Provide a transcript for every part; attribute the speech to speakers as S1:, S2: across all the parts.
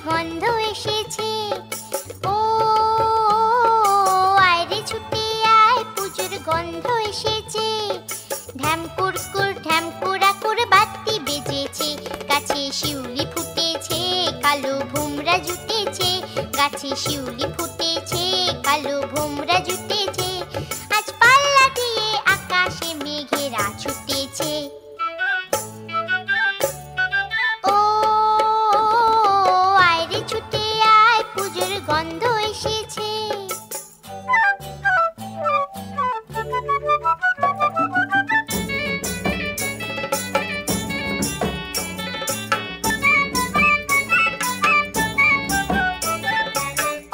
S1: গন্ধ এসেছে। ও আয় রে ছুটে আয়, পুজোর গন্ধ এসেছে। ঢ্যামকুরকুর ঢ্যামকুরাকুর বাতি বেজেছে, গাছে শিউলি ফুটেছে, কালো ভোমরা জুটেছে। গাছে শিউলি ফুটেছে, কালো ভোমরা জুটেছে। আজ পাল্লা দিয়ে আকাশে মেঘেরা ছুটেছে। ও আয় রে ছুটে আয়, পুজোর গন্ধ এসেছে।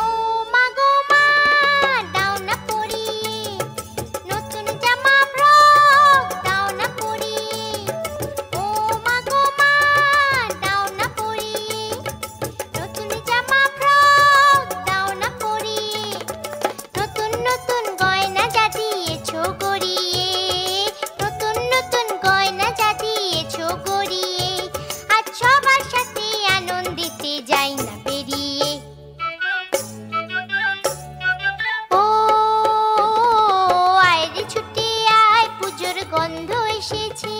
S1: ও মা গো মা, দাও না পরিয়ে নতুন জামা ফ্রক, দাও না পরিয়ে। ও মা গো মা, দাও না পরিয়ে নতুন জামা ফ্রক, দাও না পরিয়ে। নতুন নতুন গয়না যা দিয়েছো গড়িয়ে, নতুন নতুন গয়না যা দিয়েছো গড়িয়ে। আজ সবার সাথে আনন্দিতে যাই না পেরিয়ে। ও আয় রে ছুটে আয়, পুজোর গন্ধ এসেছে।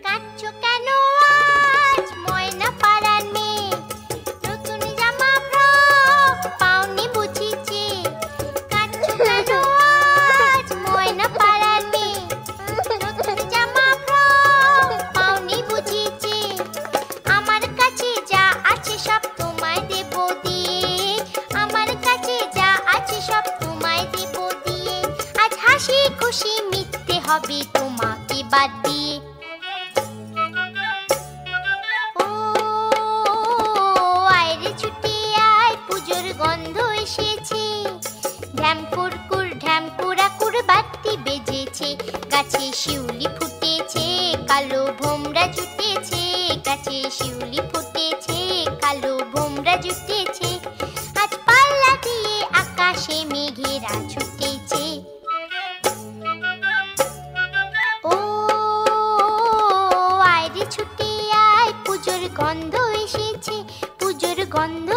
S1: কাঁদছো কেন আজ ময়না পাড়ার মেয়ে, নতুন জামা ফ্রক পাওনি বুঝিছে। কাঁদছো কেন আজ ময়না পাড়ার মেয়ে, নতুন জামা ফ্রক পাওনি বুঝিছে। আমার কাছে যা আছে সব তোমায় দেব দিয়ে, আমার কাছে যা আছে সব তোমায় দেব দিয়ে। আজ হাসি খুশি মিথ্যে হবে তোমাকে বাদ দিয়ে। ও আয় রে ছুটে আয়, পুজোর গন্ধ এসেছে। ঢ্যামকুরকুর ঢ্যামকুরাকুর বাতি বেজেছে, গাছে শিউলি ফুটেছে, কালো ভোমরা জুটেছে। গাছে শিউলি ফুটেছে, কালো ভোমরা জুটেছে। আজ পাল্লা দিয়ে আকাশে মেঘেরা ছুটেছে। ও আয় রে ছুটে আয়, পুজোর গন্ধ এসেছে, পুজোর গন্ধ